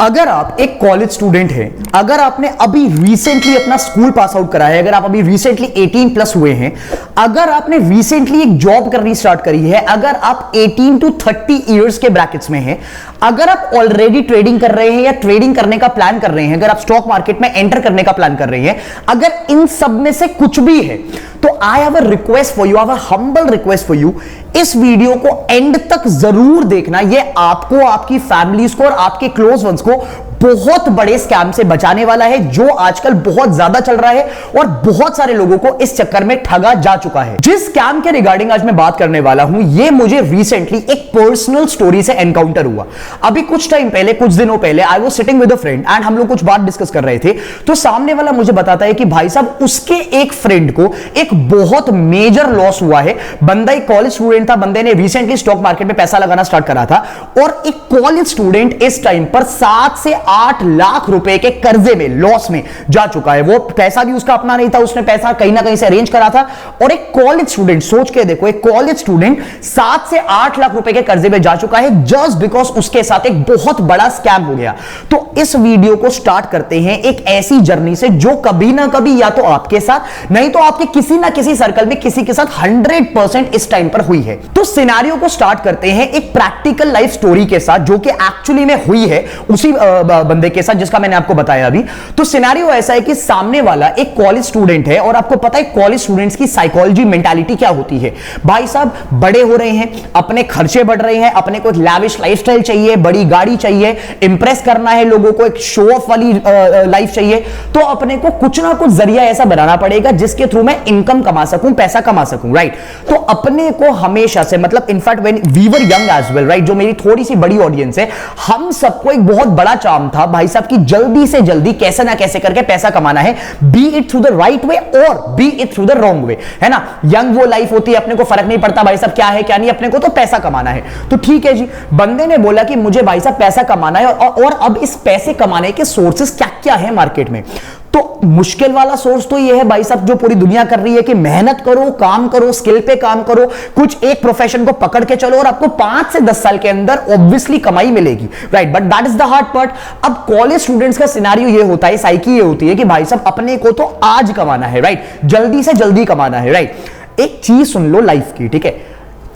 अगर आप एक कॉलेज स्टूडेंट हैं, अगर आपने अभी रिसेंटली अपना स्कूल पास आउट करा है, अगर आप अभी रिसेंटली 18 प्लस हुए हैं, अगर आपने रिसेंटली एक जॉब करनी स्टार्ट करी है, अगर आप 18 टू 30 इयर्स के ब्रैकेट्स में हैं, अगर आप ऑलरेडी ट्रेडिंग कर रहे हैं या ट्रेडिंग करने का प्लान कर रहे हैं, अगर आप स्टॉक मार्केट में एंटर करने का प्लान कर रहे हैं, अगर इन सब में से कुछ भी है, तो I have a request for you, I have a humble request for you, इस वीडियो को एंड तक जरूर देखना। यह आपको, आपकी फैमिलीज को और आपके क्लोज वंस को बहुत बड़े स्कैम से बचाने वाला है, जो आजकल बहुत ज्यादा चल रहा है और बहुत सारे लोगों को इस चक्कर में ठगा जा चुका है। जिस स्कैम के रिगार्डिंग आज मैं बात करने वाला हूं, यह मुझे रिसेंटली एक पर्सनल स्टोरी से एनकाउंटर हुआ। अभी कुछ टाइम पहले, कुछ दिनों पहले, I was sitting with a friend and हम लोग कुछ बात डिस्कस कर रहे थे, तो सामने वाला मुझे बताता है कि भाई साहब, उसके एक फ्रेंड को एक बहुत मेजर लॉस हुआ है। बंदा एक कॉलेज स्टूडेंट था, बंदे ने रिसेंटली स्टॉक मार्केट में पैसा लगाना स्टार्ट करा था, और एक कॉलेज स्टूडेंट इस टाइम पर 7 से 8 लाख रुपए के कर्जे में, लॉस में जा चुका है। वो पैसा भी उसका अपना नहीं था, उसने पैसा कहीं ना कहीं से अरेंज करा था, और एक कॉलेज स्टूडेंट, सोच के देखो, एक कॉलेज स्टूडेंट 7 से 8 लाख रुपए के कर्जे में जा चुका है, जस्ट बिकॉज उसके साथ एक बहुत बड़ा स्कैम हो गया। तो इस वीडियो को स्टार्ट करते हैं एक ऐसी जर्नी से जो कभी ना कभी या तो आपके साथ, नहीं तो आपके किसी ना किसी सर्कल में किसी के साथ 100% इस टाइम पर हुई है। तो सिनेरियो को स्टार्ट करते हैं एक प्रैक्टिकल लाइफ स्टोरी के साथ, जो कि एक्चुअली में हुई है उसी बंदे के साथ जिसका मैंने आपको बताया अभी। तो सिनेरियो ऐसा है कि सामने वाला एक कॉलेज स्टूडेंट है, और आपको पता है कॉलेज स्टूडेंट्स की साइकोलॉजी, मेंटालिटी क्या होती है। भाई साहब, बड़े हो रहे हैं, अपने खर्चे बढ़ रहे हैं, अपने को एक लैविश लाइफस्टाइल चाहिए, बड़ी गाड़ी चाहिए, इंप्रेस करना है लोगों को, एक शो ऑफ वाली लाइफ चाहिए, तो अपने को कुछ ना कुछ जरिया ऐसा बनाना पड़ेगा जिसके थ्रू मैं इनकम कमा सकूं, पैसा कमा सकूं, राइट। तो अपने को हमेशा से, मतलब in fact when we were young as well, right, जो मेरी थोड़ी सी बड़ी ऑडियंस है, हम सबको एक बहुत बड़ा चार्म था भाई साहब की जल्दी से जल्दी कैसे ना कैसे करके पैसा कमाना है, be it through the right way और be it through the wrong way, है ना। यंग वो लाइफ होती है, अपने को फर्क नहीं पड़ता भाई साहब क्या है क्या नहीं, अपने को तो पैसा कमाना है। तो ठीक है जी, बंदे ने बोला कि मुझे भाई साहब पैसा कमाना है, और अब इस पैसे कमाने के सोर्सेस क्या क्या है मार्केट में। तो मुश्किल वाला सोर्स तो ये है भाई साहब, जो पूरी दुनिया कर रही है, कि मेहनत करो, काम करो, स्किल पे काम करो, कुछ एक प्रोफेशन को पकड़ के चलो, और आपको 5 से 10 साल के अंदर ऑब्वियसली कमाई मिलेगी, right. But that is the hard part. अब कॉलेज स्टूडेंट्स का सिनेरियो ये होता है, साइकी ये होती है कि भाई साहब, अपने को तो आज कमाना है, राइट, जल्दी से जल्दी कमाना है, राइट। एक चीज सुन लो लाइफ की, ठीक है,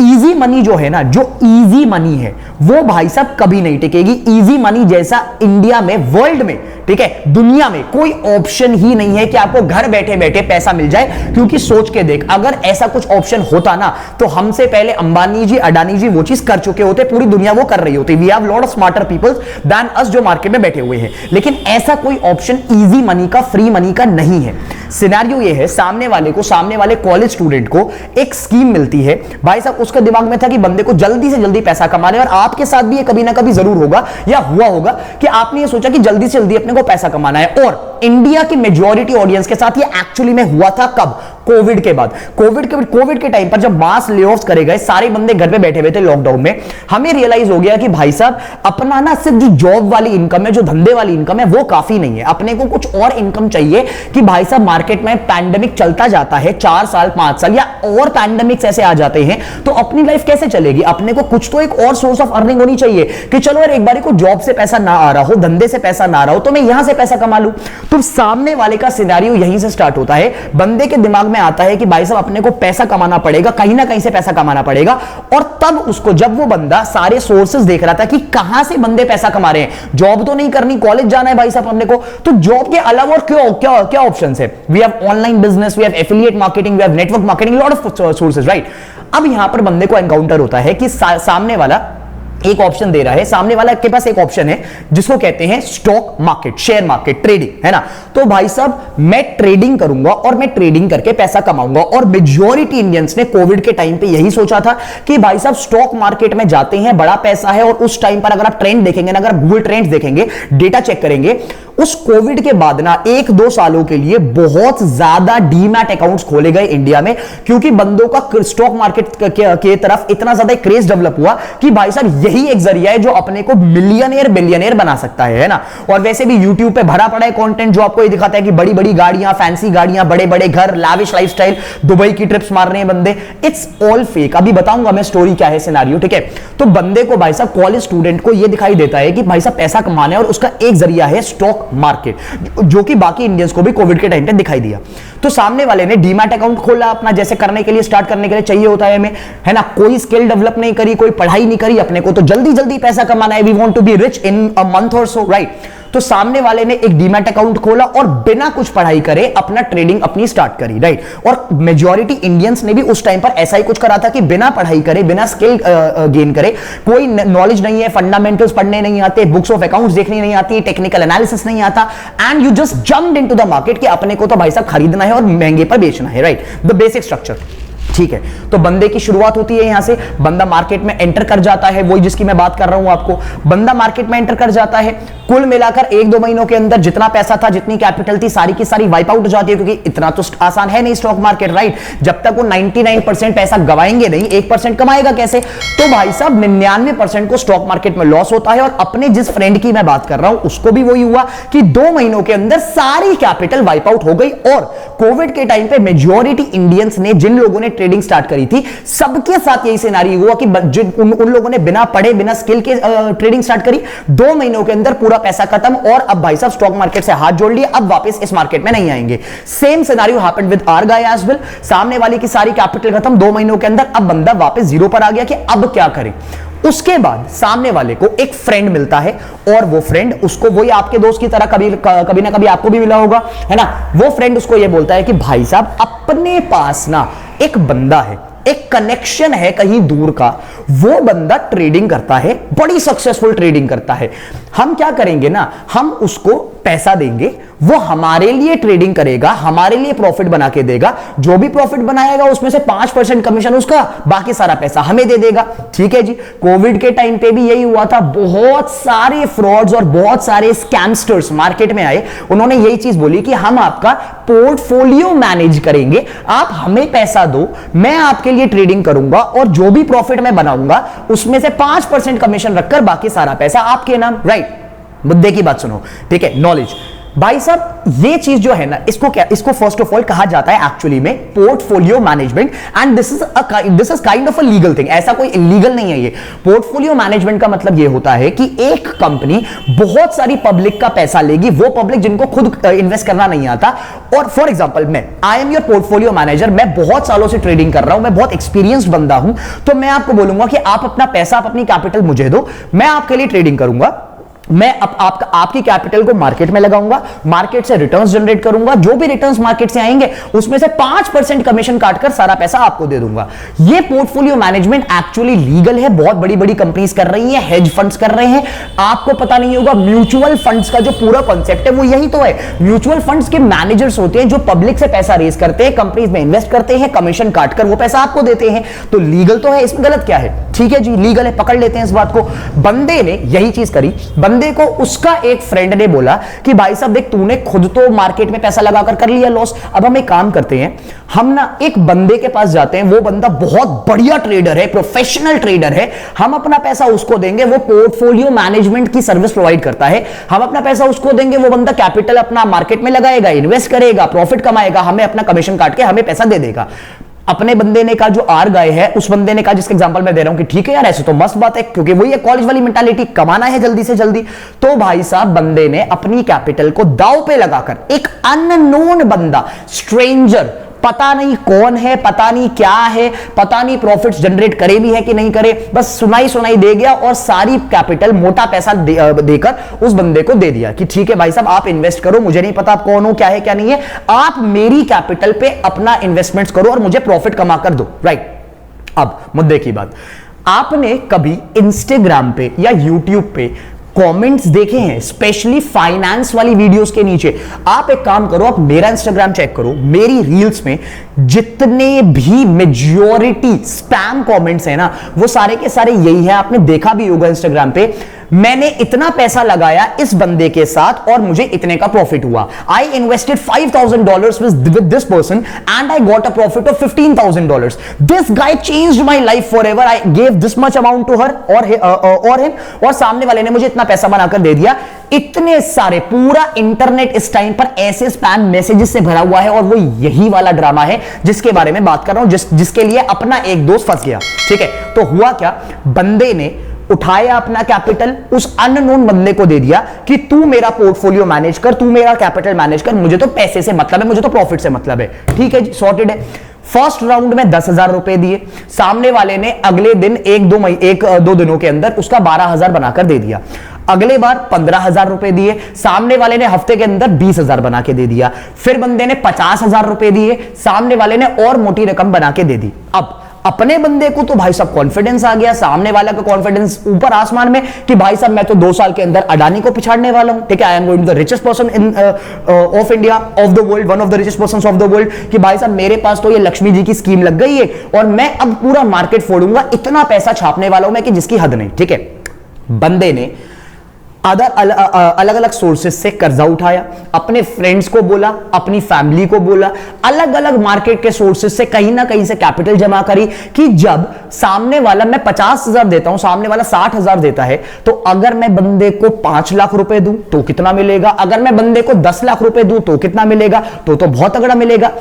इजी मनी जो है ना, जो इजी मनी है, वो भाई साहब कभी नहीं टिकेगी। इजी मनी जैसा इंडिया में, वर्ल्ड में, ठीक है, दुनिया में कोई ऑप्शन ही नहीं है कि आपको घर बैठे बैठे पैसा मिल जाए। क्योंकि सोच के देख, अगर ऐसा कुछ ऑप्शन होता ना, तो हमसे पहले अंबानी जी, अडानी जी वो चीज कर चुके होते, पूरी दुनिया वो कर रही होती। We have lot of smarter peoples than us जो मार्केट में बैठे हुए हैं। लेकिन ऐसा कोई ऑप्शन इजी मनी का, फ्री मनी का नहीं है। सिनेरियो ये है, सामने वाले को, सामने वाले कॉलेज स्टूडेंट को एक स्कीम मिलती है भाई साहब, उसके दिमाग में था कि बंदे को जल्दी से जल्दी पैसा कमाना है। और आपके साथ भी ये कभी ना कभी जरूर होगा या हुआ होगा कि आपने ये सोचा कि जल्दी से जल्दी अपने को पैसा कमाना है। और इंडिया की मेजॉरिटी ऑडियंस के साथ ये एक्चुअली में हुआ था कब? कोविड के बाद। कोविड के टाइम पर जब मास लेऑफ्स करे गए, सारे बंदे घर पे बैठे हुए थे लॉकडाउन में, हमें रियलाइज हो गया कि भाई साहब, अपना ना सिर्फ जो जॉब वाली इनकम है, जो धंधे वाली इनकम है, वो काफी नहीं है। अपने को कुछ और इनकम चाहिए कि भाई साहब, मार्केट में पैंडेमिक चलता जाता है 4 साल 5 साल या और पैंडेमिक्स ऐसे आ जाते हैं, तो अपनी लाइफ कैसे चलेगी? अपने को कुछ तो एक और सोर्स ऑफ अर्निंग होनी चाहिए कि चलो यार, एक बारी को जॉब से पैसा ना आ रहा हो, धंधे से पैसा ना आ रहा हो, तो मैं यहां से पैसा कमा लूं। तो सामने वाले का सिनेरियो यहीं से स्टार्ट होता है। बंदे के दिमाग में आता है कि भाई साहब, अपने को पैसा कमाना पड़ेगा, कहीं ना कहीं से पैसा कमाना पड़ेगा। और तब उसको, जब वो बंदा सारे सोर्सेस देख रहा था कि कहां से बंदे पैसा कमा रहे हैं, जॉब तो नहीं करनी, कॉलेज जाना है भाई साहब अपने को, तो जॉब के अलावा और क्या ऑप्शंस है? We have online business, we have affiliate marketing, we have network marketing, lot of sources, right. अब यहां पर बंदे को एनकाउंटर होता है कि सामने वाला एक ऑप्शन दे रहा है, सामने वाला के पास एक ऑप्शन है जिसको कहते हैं stock market, share market, trading, है ना। तो भाई साहब, मैं ट्रेडिंग करूंगा और मैं ट्रेडिंग करके पैसा कमाऊंगा। और मेजॉरिटी इंडियंस ने कोविड के टाइम पे यही सोचा था कि भाई साहब, स्टॉक मार्केट में जाते हैं, बड़ा पैसा है। और उस टाइम पर अगर आप ट्रेंड देखेंगे ना, अगर आप गूगल ट्रेंड्स देखेंगे, डेटा चेक करेंगे, उस कोविड के बाद ना 1-2 सालों के लिए बहुत ज्यादा डीमैट अकाउंट्स खोले गए इंडिया में, क्योंकि बंदों का स्टॉक मार्केट के तरफ इतना ज्यादा क्रेज डेवलप हुआ कि भाई साहब यही एक जरिया है जो अपने को मिलियनेयर बिलियनेयर बना सकता है ना। और वैसे भी यूट्यूब पे भरा पड़ा है कंटेंट जो आपको ये दिखाता है कि बड़ी बड़ी गाड़ियां, फैंसी गाड़ियां, बड़े बड़े घर, लाविश लाइफस्टाइल, दुबई की ट्रिप्स मार रहे हैं बंदे। It's all fake. अभी बताऊंगा मैं स्टोरी क्या है, सिनेरियो, ठीक है। तो बंदे को भाई साहब, कॉलेज स्टूडेंट को ये दिखाई देता है कि भाई साहब पैसा कमाना है और उसका एक जरिया है स्टॉक मार्केट, जो कि बाकी इंडियंस को भी कोविड के टाइम पे दिखाई दिया। तो सामने वाले ने डीमैट अकाउंट खोला अपना, जैसे करने के लिए, स्टार्ट करने के लिए चाहिए होता है हमें, है ना। कोई स्किल डेवलप नहीं करी, कोई पढ़ाई नहीं करी, अपने को तो जल्दी जल्दी पैसा कमाना है, we want to be rich in a month और सो, राइट। तो सामने वाले ने एक डीमैट अकाउंट खोला और बिना कुछ पढ़ाई करे अपना ट्रेडिंग अपनी स्टार्ट करी, राइट। और मेजॉरिटी इंडियंस ने भी उस टाइम पर ऐसा ही कुछ करा था कि बिना पढ़ाई करे, बिना स्किल गेन करे, कोई नॉलेज नहीं है, फंडामेंटल्स पढ़ने नहीं आते, बुक्स ऑफ अकाउंट्स देखनी नहीं आती, टेक्निकल एनालिसिस नहीं आता, and you just jumped into the market कि अपने को तो भाई साहब खरीदना है और महंगे पर बेचना है, राइट। द बेसिक स्ट्रक्चर, ठीक है। तो बंदे की शुरुआत होती है यहां से, बंदा मार्केट में एंटर कर जाता है, वही जिसकी मैं बात कर रहा हूं आपको। बंदा मार्केट में एंटर कर जाता है, कुल मिलाकर 1-2 महीनों के अंदर जितना पैसा था, जितनी कैपिटल थी, सारी की सारी वाइप आउट हो जाती है, क्योंकि इतना तो आसान है नहीं स्टॉक मार्केट, राइट। जब तक वो 99% पैसा गवाएंगे नहीं, 1% कमाएगा कैसे। तो भाई साहब 99% को स्टॉक मार्केट में लॉस होता है। और अपने जिस फ्रेंड की मैं बात कर रहा हूं उसको भी वही हुआ कि 2 महीनों के अंदर सारी कैपिटल वाइप आउट हो गई। और कोविड के टाइम पे मेजॉरिटी इंडियंस ने, जिन लोगों ने ट्रेडिंग स्टार्ट करी थी, सबके साथ यही सिनेरियो हुआ कि उन लोगों ने बिना पढ़े, बिना स्किल के ट्रेडिंग स्टार्ट करी, 2 महीनों के अंदर पूरा पैसा खत्म। और अब भाई साहब स्टॉक मार्केट से हाथ जोड़ लिए, अब वापस इस मार्केट में नहीं आएंगे। Same scenario happened with our guy as well. सामने वाले की सारी कैपिटल खत्म 2 महीनों के अंदर, अब बंदा वापस जीरो पर आ गया कि अब क्या करें। उसके बाद सामने वाले को एक फ्रेंड मिलता है, और वो फ्रेंड उसको, वही आपके दोस्त की तरह कभी ना कभी आपको भी मिला होगा, है ना। वो फ्रेंड उसको ये बोलता है कि भाई साहब अपने पास ना एक बंदा है, एक कनेक्शन है कहीं दूर का, वो बंदा ट्रेडिंग करता है, बड़ी सक्सेसफुल ट्रेडिंग करता है। हम क्या करेंगे ना, हम उसको पैसा देंगे, वो हमारे लिए ट्रेडिंग करेगा, हमारे लिए प्रॉफिट बना के देगा, जो भी प्रॉफिट बनाएगा उसमें से 5% कमीशन उसका, बाकी सारा पैसा हमें दे देगा, ठीक है जी। कोविड के टाइम पे भी यही हुआ था, बहुत सारे फ्रॉड्स और बहुत सारे स्कैमस्टर्स मार्केट में आए। उन्होंने यही चीज बोली कि हम आपका पोर्टफोलियो मैनेज करेंगे, आप हमें पैसा दो, मैं आपके लिए ट्रेडिंग करूंगा, और जो भी प्रॉफिट मैं बनाऊंगा उसमें से 5% कमीशन रखकर बाकी सारा पैसा आपके नाम, राइट। मुद्दे की बात सुनो, ठीक है। नॉलेज, भाई साहब ये चीज जो है ना, इसको फर्स्ट ऑफ ऑल कहा जाता है एक्चुअली में portfolio management, and this is kind of a legal thing. ऐसा कोई इलीगल नहीं है ये। पोर्टफोलियो मैनेजमेंट का मतलब ये होता है कि एक कंपनी बहुत सारी पब्लिक का पैसा लेगी, वो पब्लिक जिनको खुद इन्वेस्ट करना नहीं आता। और फॉर एग्जांपल मैं, I am your portfolio manager, मैं बहुत सालों से ट्रेडिंग कर रहा हूं, मैं बहुत एक्सपीरियंस्ड बंदा हूं, तो मैं आपको बोलूंगा कि आप अपना पैसा, आप अपनी कैपिटल मुझे दो, मैं आपके लिए ट्रेडिंग करूंगा, मैं आपकी कैपिटल को मार्केट में लगाऊंगा, मार्केट से रिटर्न्स जनरेट करूंगा, जो भी रिटर्न्स मार्केट से आएंगे उसमें से 5% कमीशन काटकर सारा पैसा आपको दे दूंगा। ये पोर्टफोलियो मैनेजमेंट एक्चुअली लीगल है, बहुत बड़ी बड़ी कंपनीज कर रही हैं, हेज फंड्स कर रहे हैं। आपको पता नहीं होगा, म्यूचुअल फंड्स का जो पूरा कॉन्सेप्ट है वो यही तो है। म्यूचुअल फंड्स के मैनेजर्स होते हैं जो पब्लिक से पैसा रेज करते हैं, कंपनीज में इन्वेस्ट करते हैं, कमीशन काटकर वो पैसा आपको देते हैं। तो लीगल तो है, इसमें गलत क्या है, ठीक है जी, लीगल है, पकड़ लेते हैं इस बात को। बंदे ने यही चीज करी, बंदे को उसका एक फ्रेंड ने बोला कि भाई साहब देख, तूने खुद तो मार्केट में पैसा लगाकर कर लिया लॉस, अब हम एक काम करते हैं, हम ना एक बंदे के पास जाते हैं, वो बंदा बहुत बढ़िया ट्रेडर है, प्रोफेशनल ट्रेडर है, हम अपना पैसा उसको देंगे, वो पोर्टफोलियो मैनेजमेंट की सर्विस प्रोवाइड करता है, हम अपना पैसा उसको देंगे, वो बंदा कैपिटल अपना मार्केट में लगाएगा, इन्वेस्ट करेगा, प्रॉफिट कमाएगा, हमें अपना कमीशन काट के हमें पैसा दे देगा। अपने बंदे ने कहा, जो आर गाय है, उस बंदे ने कहा, जिसका एग्जांपल मैं दे रहा हूं, कि ठीक है यार, ऐसे तो मस्त बात है, क्योंकि वही है कॉलेज वाली मेंटालिटी, कमाना है जल्दी से जल्दी। तो भाई साहब बंदे ने अपनी कैपिटल को दांव पे लगाकर एक अननोन बंदा, स्ट्रेंजर, पता नहीं कौन है, पता नहीं क्या है, पता नहीं प्रॉफिट्स जनरेट करे भी है कि नहीं करे, बस सुनाई दे गया और सारी कैपिटल, मोटा पैसा देकर उस बंदे को दे दिया कि ठीक है भाई साहब आप इन्वेस्ट करो, मुझे नहीं पता आप कौन हो, क्या है क्या नहीं है, आप मेरी कैपिटल पे अपना इन्वेस्टमेंट्स करो और मुझे प्रॉफिट कमा कर दो, राइट। अब मुद्दे की बात, आपने कभी इंस्टाग्राम पे या यूट्यूब पे कमेंट्स देखे हैं, स्पेशली फाइनेंस वाली वीडियोस के नीचे? आप एक काम करो, आप मेरा इंस्टाग्राम चेक करो, मेरी रील्स में जितने भी मेजॉरिटी स्पैम कमेंट्स हैं ना, वो सारे के सारे यही है। आपने देखा भी होगा इंस्टाग्राम पे, मैंने इतना पैसा लगाया इस बंदे के साथ और मुझे इतने का प्रॉफिट हुआ. I invested $5,000 with this person and I got a profit of $15,000. This guy changed my life forever. I gave this much amount to her or him, और सामने वाले ने मुझे इतना पैसा बनाकर दे दिया. इतने सारे, पूरा इंटरनेट इस टाइम पर ऐसे स्पैम मैसेजेस से भरा हुआ है और वो यही वाला ड्रामा है जिसके बारे में बात कर रहा हूं, जिसके लिए अपना एक दोस्त फंस गया. ठीक है, तो हुआ क्या, बंदे ने उठाया अपना कैपिटल, उस अननोन बंदे को दे दिया कि तू मेरा पोर्टफोलियो मैनेज कर, तू मेरा कैपिटल मैनेज कर, मुझे तो पैसे से मतलब है, मुझे तो प्रॉफिट से मतलब है. ठीक है जी, सॉर्टेड है. फर्स्ट राउंड में 10,000 रुपए दिए, सामने वाले ने अगले दिन एक दो दिनों के अंदर उसका 12,000 बनाकर दे दिया. अगले बार 15,000 रुपए दिए, सामने वाले ने हफ्ते के अंदर 20,000 बना के दे दिया. फिर बंदे ने 50,000 रुपए दिए, सामने वाले ने और मोटी रकम बना के दे दी. अब अपने बंदे को तो भाई साहब कॉन्फिडेंस आ गया, सामने वाला का कॉन्फिडेंस ऊपर आसमान में कि भाई साहब मैं तो 2 साल के अंदर अडानी को पिछाड़ने वाला हूं. ठीक है, I am going the richest person in of India, of the world, one of the richest persons of the world, कि भाई साहब मेरे पास तो ये लक्ष्मी जी की स्कीम लग गई है और मैं अब पूरा मार्केट फोड़ूंगा, इतना पैसा छापने वाला हूं मैं कि जिसकी हद नहीं. ठीक है, बंदे ने अलग अलग सोर्सेस से कर्जा उठाया, अपने फ्रेंड्स को बोला, अपनी फैमिली को बोला, अलग अलग मार्केट के सोर्सेस से कहीं ना कहीं से कैपिटल जमा करी कि जब सामने वाला, मैं 50,000 देता हूं, सामने वाला 60,000 देता है, तो अगर मैं बंदे को 5 लाख रुपए दूं तो कितना मिलेगा, अगर मैं बंदे को 10 लाख रुपए दूं तो कितना मिलेगा, तो बहुत तगड़ा मिलेगा.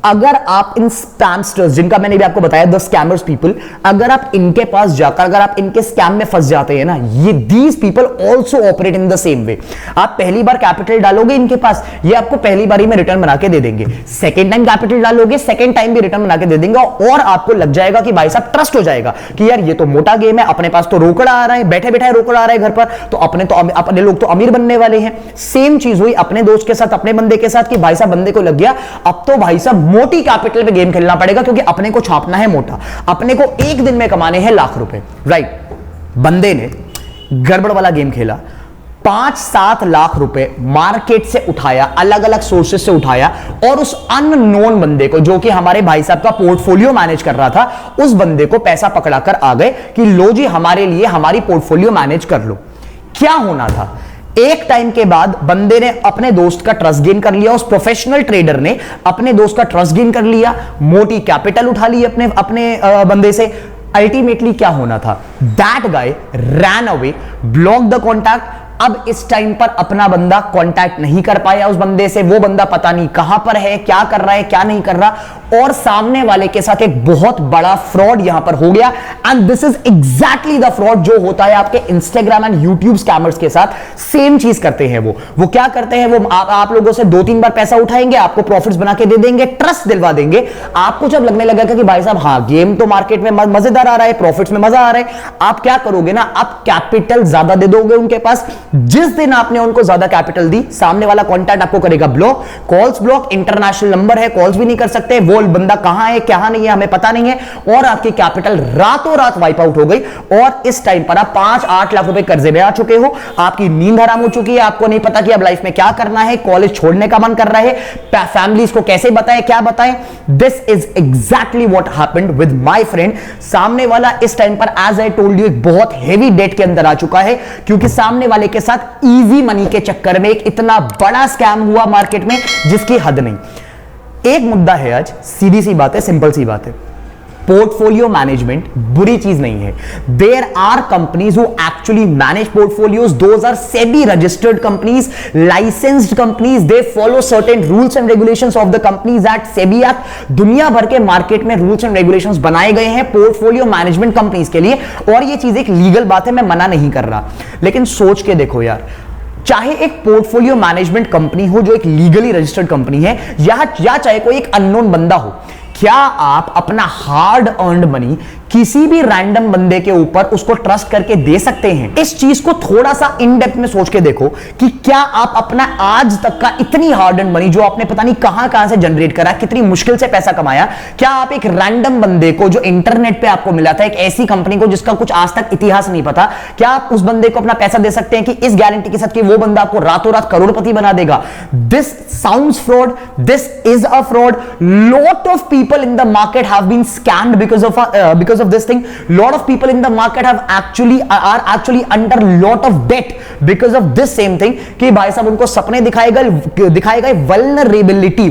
अगर आप इन स्पैमस्टर्स, जिनका मैंने भी आपको बताया, द स्कैमर्स पीपल, अगर आप इनके पास जाकर अगर आप इनके स्कैम में फंस जाते हैं ना, ये these people also operate in the same way. आप पहली बार कैपिटल डालोगे इनके पास, ये आपको पहली बार ही में रिटर्न बना के दे देंगे. सेकेंड टाइम कैपिटल डालोगे, सेकेंड टाइम भी रिटर्न बना के दे देंगे, और आपको लग जाएगा कि भाई साहब ट्रस्ट हो जाएगा कि यार ये तो मोटा गेम है, अपने पास तो रोकड़ा आ रहा है, बैठे बैठे रोकड़ा आ रहा है घर पर, तो अपने लोग तो अमीर बनने वाले हैं. सेम चीज हुई अपने दोस्त के साथ, अपने बंदे के साथ कि भाई साहब बंदे को लग गया अब तो भाई साहब मोटी कैपिटल पे गेम खेलना पड़ेगा, क्योंकि अपने को छापना है मोटा, अपने को एक दिन में कमाने हैं लाख रुपए. राइट, बंदे ने गड़बड़ वाला गेम खेला, 5-7 लाख रुपए मार्केट से उठाया, अलग अलग सोर्सेस से उठाया, और उस अननोन बंदे को, जो कि हमारे भाई साहब का पोर्टफोलियो मैनेज कर रहा था, उस बंदे को पैसा पकड़ाकर आ गए कि लो जी हमारे लिए हमारी पोर्टफोलियो मैनेज कर लो. क्या होना था, एक टाइम के बाद बंदे ने अपने दोस्त का ट्रस्ट गेन कर लिया, उस प्रोफेशनल ट्रेडर ने अपने दोस्त का ट्रस्ट गेन कर लिया, मोटी कैपिटल उठा ली अपने बंदे से. अल्टीमेटली क्या होना था, that guy ran away, block the contact. अब इस टाइम पर अपना बंदा कांटेक्ट नहीं कर पाया उस बंदे से, वो बंदा पता नहीं कहां पर है, क्या कर रहा है, क्या नहीं कर रहा, और सामने वाले के साथ एक बहुत बड़ा फ्रॉड यहां पर हो गया. And this is exactly the fraud जो होता है आपके इंस्टाग्राम एंड यूट्यूब स्कैमर्स के साथ. सेम चीज करते हैं वो क्या करते हैं, वो आप लोगों से 2-3 बार पैसा उठाएंगे, आपको प्रॉफिट्स बना के दे देंगे, ट्रस्ट दिलवा देंगे. आपको जब लगने लगेगा कि भाई साहब हाँ गेम तो मार्केट में मजेदार आ रहा है, प्रॉफिट्स में मजा आ रहा है, आप क्या करोगे ना, आप कैपिटल ज्यादा दे दोगे उनके पास. जिस दिन आपने उनको ज्यादा कैपिटल दी, सामने वाला कॉन्टैक्ट आपको करेगा block, calls block, international number है, कॉल्स भी नहीं कर सकते, वो बंदा कहां है क्या नहीं है हमें पता नहीं है, और आपकी कैपिटल रातों रात वाइप आउट हो गई. और इस टाइम पर आप 5-8 लाख रुपए कर्जे में आ चुके हो, आपकी नींद हराम हो चुकी है, आपको नहीं पता कि अब लाइफ में क्या करना है, कॉलेज छोड़ने का मन कर रहा है, फैमिलीज को कैसे बताएं, क्या बताएं. This is exactly what happened with my friend. सामने वाला इस टाइम पर, एज आई टोल्ड यू, एक बहुत हेवी डेट के अंदर आ चुका है, क्योंकि सामने वाले के साथ इजी मनी के चक्कर में एक इतना बड़ा स्कैम हुआ मार्केट में जिसकी हद नहीं. एक मुद्दा है आज, सीधी सी बात है, सिंपल सी बात है, पोर्टफोलियो मैनेजमेंट बुरी चीज नहीं है. There are companies who actually manage portfolios, those are SEBI registered companies, licensed companies, they follow certain rules and regulations of the companies at SEBI act. दुनिया भर के मार्केट में रूल्स एंड रेगुलेशंस बनाए गए हैं पोर्टफोलियो मैनेजमेंट कंपनीज के लिए, और ये चीज एक लीगल बात है, मैं मना नहीं कर रहा. लेकिन सोच के देखो यार, चाहे एक पोर्टफोलियो मैनेजमेंट कंपनी हो जो एक लीगली रजिस्टर्ड कंपनी है, या चाहे कोई एक अननोन बंदा हो, क्या आप अपना हार्ड अर्न्ड मनी किसी भी रैंडम बंदे के ऊपर उसको ट्रस्ट करके दे सकते हैं? इस चीज को थोड़ा सा इन डेप्थ में सोच के देखो कि क्या आप अपना आज तक का इतनी हार्ड अर्न्ड मनी जो आपने पता नहीं कहां से जनरेट करा, कितनी मुश्किल से पैसा कमाया, क्या आप एक रैंडम बंदे को जो इंटरनेट पे आपको मिला था, एक ऐसी कंपनी को जिसका कुछ आज तक इतिहास नहीं पता, क्या आप उस बंदे को अपना पैसा दे सकते हैं कि इस गारंटी के साथ कि वो बंदा आपको रातों रात करोड़पति बना देगा? This sounds fraud, this is a fraud. Lot of people in the market have been scammed because because of this thing. Lot of people in the market are actually under lot of debt because of this same thing कि भाई साहब उनको सपने दिखाए गए vulnerability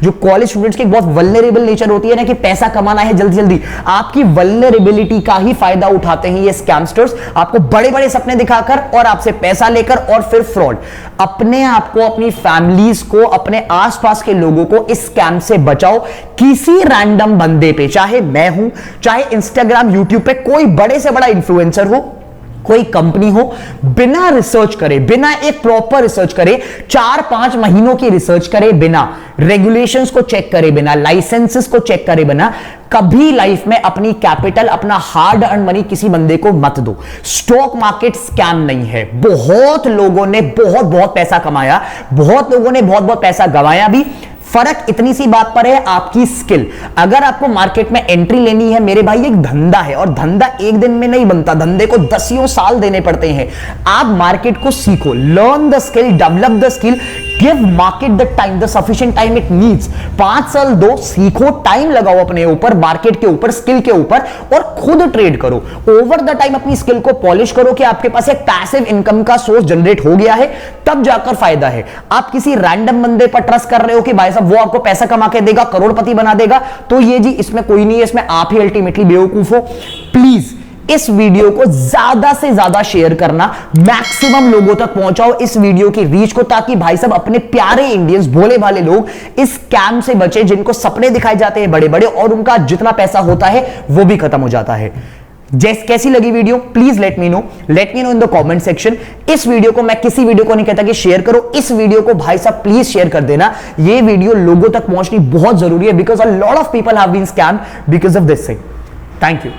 जो college students की बहुत वल्नरेबल नेचर होती है ना कि पैसा कमाना है जल्दी जल्दी, आपकी वल्नरेबिलिटी का ही फायदा उठाते हैं ये स्कैमस्टर्स, आपको बड़े बड़े सपने दिखाकर और आपसे पैसा लेकर और फिर फ्रॉड। अपने आप को, अपनी फैमिलीज को, अपने आसपास के लोगों को इस स्कैम से बचाओ। किसी रैंडम बंदे पे, चाहे मैं हूं, चाहे इंस्टाग्राम यूट्यूब पे कोई बड़े से बड़ा इन्फ्लुएंसर हो, कोई कंपनी हो, बिना रिसर्च करे, बिना एक प्रॉपर रिसर्च करे, 4-5 महीनों की रिसर्च करे बिना, रेगुलेशंस को चेक करे बिना, लाइसेंसेस को चेक करे बिना, कभी लाइफ में अपनी कैपिटल, अपना हार्ड अर्न मनी किसी बंदे को मत दो। स्टॉक मार्केट स्कैम नहीं है। बहुत लोगों ने बहुत बहुत पैसा कमाया, बहुत लोगों ने बहुत बहुत पैसा गंवाया भी। फर्क इतनी सी बात पर है, आपकी स्किल। अगर आपको मार्केट में एंट्री लेनी है मेरे भाई, एक धंधा है और धंधा एक दिन में नहीं बनता, धंधे को 10 साल देने पड़ते हैं। आप मार्केट को सीखो, learn the skill, develop the skill, give market the time, the sufficient time it needs. 5 साल दो, सीखो, टाइम लगाओ अपने ऊपर, मार्केट के ऊपर, स्किल के ऊपर और खुद ट्रेड करो। ओवर द टाइम अपनी स्किल को पॉलिश करो कि आपके पास एक पैसिव इनकम का सोर्स जनरेट हो गया है, तब जाकर फायदा है। आप किसी रैंडम बंदे पर ट्रस्ट कर रहे हो कि भाई साहब वो आपको पैसा कमा के देगा, करोड़पति बना देगा, तो ये जी इसमें कोई नहीं है, इसमें आप ही अल्टीमेटली बेवकूफ हो। प्लीज इस वीडियो को ज्यादा से ज्यादा शेयर करना, मैक्सिमम लोगों तक पहुंचाओ इस वीडियो की रीच को, ताकि भाई साहब अपने प्यारे इंडियंस, भोले भाले लोग इस स्कैम से बचे, जिनको सपने दिखाए जाते हैं बड़े बड़े और उनका जितना पैसा होता है वो भी खत्म हो जाता है। कैसी लगी video please let me know in the comment section. इस वीडियो को मैं किसी वीडियो को नहीं कहता कि शेयर करो, इस वीडियो को भाई साहब प्लीज शेयर कर देना। ये वीडियो लोगों तक पहुंचनी बहुत जरूरी है, because a lot of people have been scammed because of this thing. Thank you.